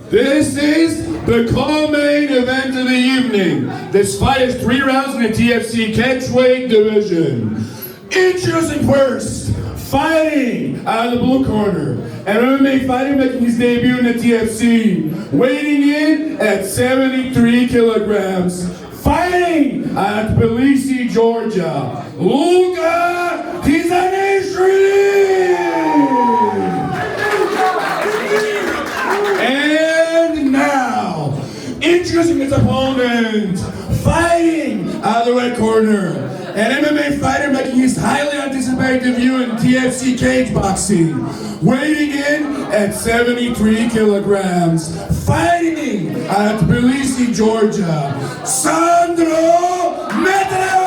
This is the co-main event of the evening. This fight is 3 rounds in the TFC catchweight division. Introducing first, fighting out of the blue corner, and MMA fighter making his debut in the TFC, weighing in at 73 kilograms, fighting out of Tbilisi, Georgia, Luka Tizanishvili. And now, introducing his opponent, fighting out of the red corner, an MMA fighter making his highly anticipated debut in TFC cage boxing, weighing in at 73 kilograms, fighting out of Tbilisi, Georgia, Sandro Meteorini!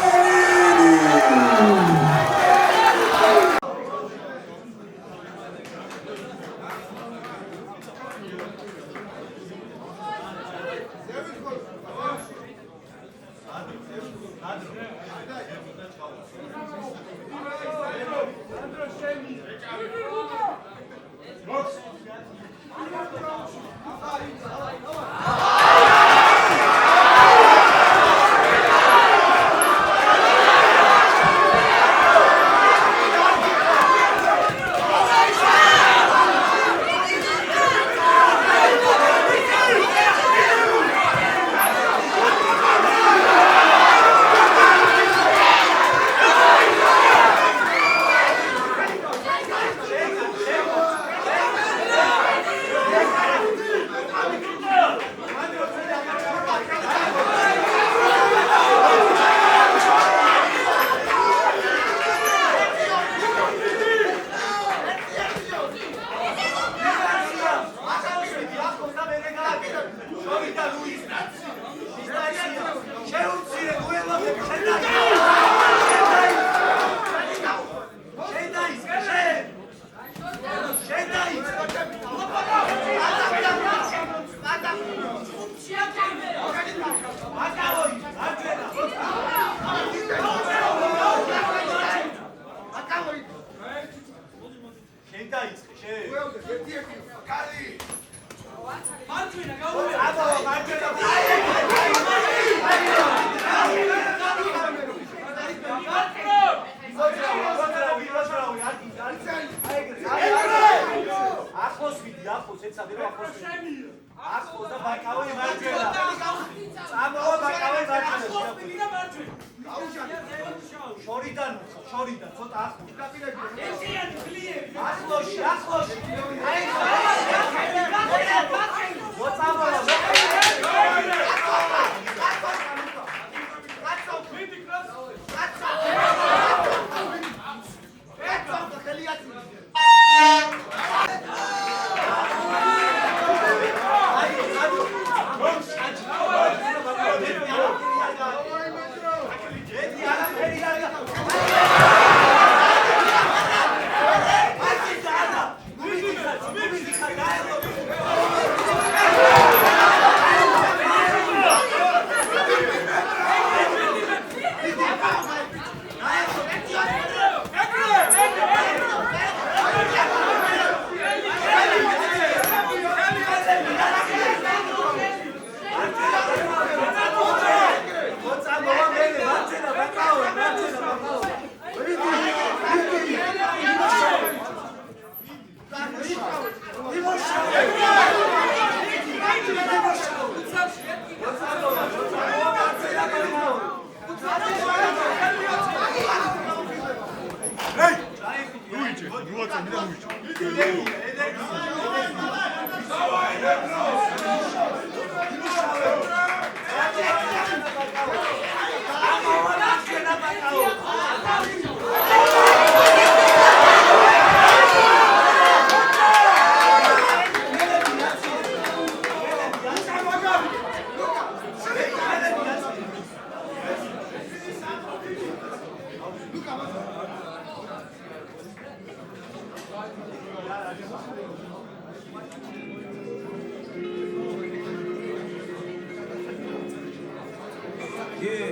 Yeah.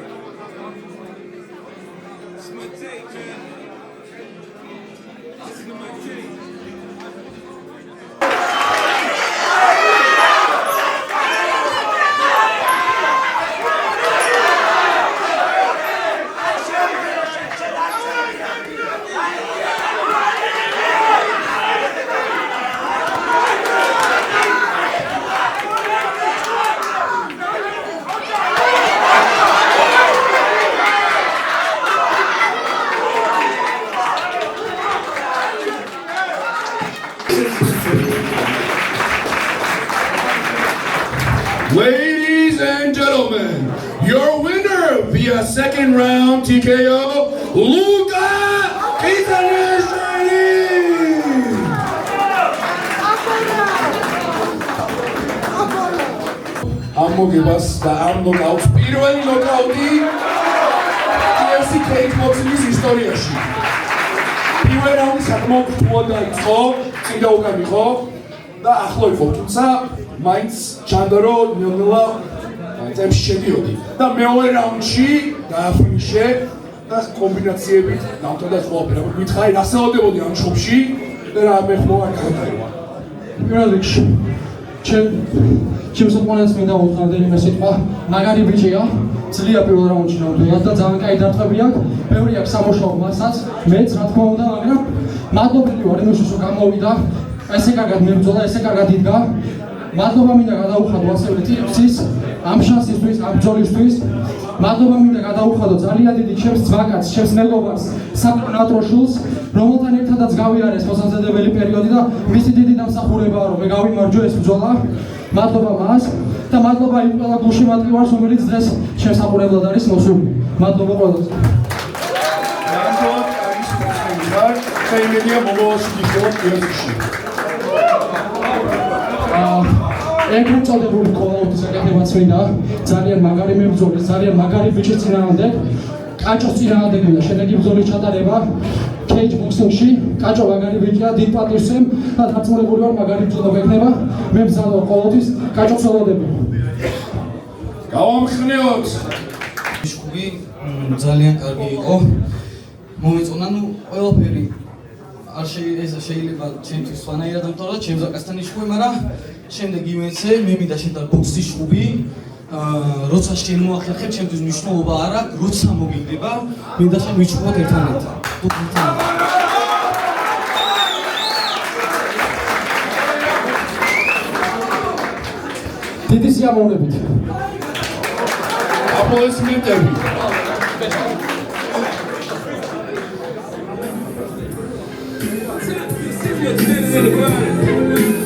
It's my take, man. Listen to my take. Ladies and gentlemen, your winner via second round TKO, Luka Kizanishvili! ამ მოგებას და ამ ნოკაუტს პირველი ნოკაუტი UFC Kickboxing-ის ისტორიაში. პირველ რაუნდი საკმაოდ რთულად დაიწყო, წინდა უკან იყო და ახლა იყო, თუმცა მაინც ჩანდა რომ ნელ-ნელა ტემპში შედიოდი და მეორე რაუნდში დააფინიშე და კომბინაციებით დამთავრდა ყველაფერი. მითხარი რა სელოდებოდი ამ შოპში და რა მეხმოვა გადაივა. პირველ რიგში ჩემს ოპონენტს მინდა უთხრა რამე სიტყვა, მაგარი ბიჭია, ძლია პირველ რაუნდში ნამდვილად და ძალიან კაი დარტყმები აქვს, ბევრი აქვს სამუშაო მასაც, მეც რა თქმა უნდა, მაგრამ მადლობელი ვარ იმისთვის რომ გამოვიდა, ესე კარგად მებრძოლა, ესე კარგად იდგა. მადლობა მინდა გადაუხადო ასევე TFC-ს ამ შანსისთვის, ამ ბრძოლისთვის. მადლობა მინდა გადაუხადო ძალიან დიდი ჩემს ძვაკაცს, ჩემს მეგობარს, საკრო ნატროშულს, რომელთან ერთადაც გავიარეს მოსამზადებელი პერიოდი და მისი დიდი დამსახურებაა რომ მე გავიმარჯვე ეს ბრძოლა. მადლობა მას და მადლობა იმ ყველა გულშემატკივარს, რომელიც დღეს ჩემს საყურებლად არის მოსული. მადლობა ყველას. ნამდვილად არის სპორტსმენი ხარ და იმედია მომავალში გიხდებით UFC-ში. ეგრეთ წოდებული კოლაუდის აკეთებაც მინდა, ძალიან მაგარი მებრძოლი, ძალიან მაგარი ბიჭის წინააღმდეგ, კაჭოს წინააღმდეგ მინდა შედეგი ბრძოლის ჩატარება cage boxing-ში, კაჭო მაგარი ბიჭია, დიდ პატივს და დარწმუნებული ვარ მაგარი ბრძოლა გექნება, მე მზადო კოლაუდის კაჭოს ველოდები. გავამხნევოთ! შუბი ძალიან კარგი იყო. მომეწონა, ნუ ყველაფერი არ შეიძლება ჩემთვის ვანაირად დამთავრდა, ჩემს აკასთან შუბი, მაგრამ შემდეგ ივენცე, მე მინდა შედარ ბოქსის შუბი. როცა შენ მოახერხებ, ჩემთვის მნიშვნელობა არ აქვს, როცა მოგიგდება, მინდა შენ ვიჩუბოთ ერთმანეთთან. დიდი სიამოვნებით. აპლოდისმენტები. In the ground.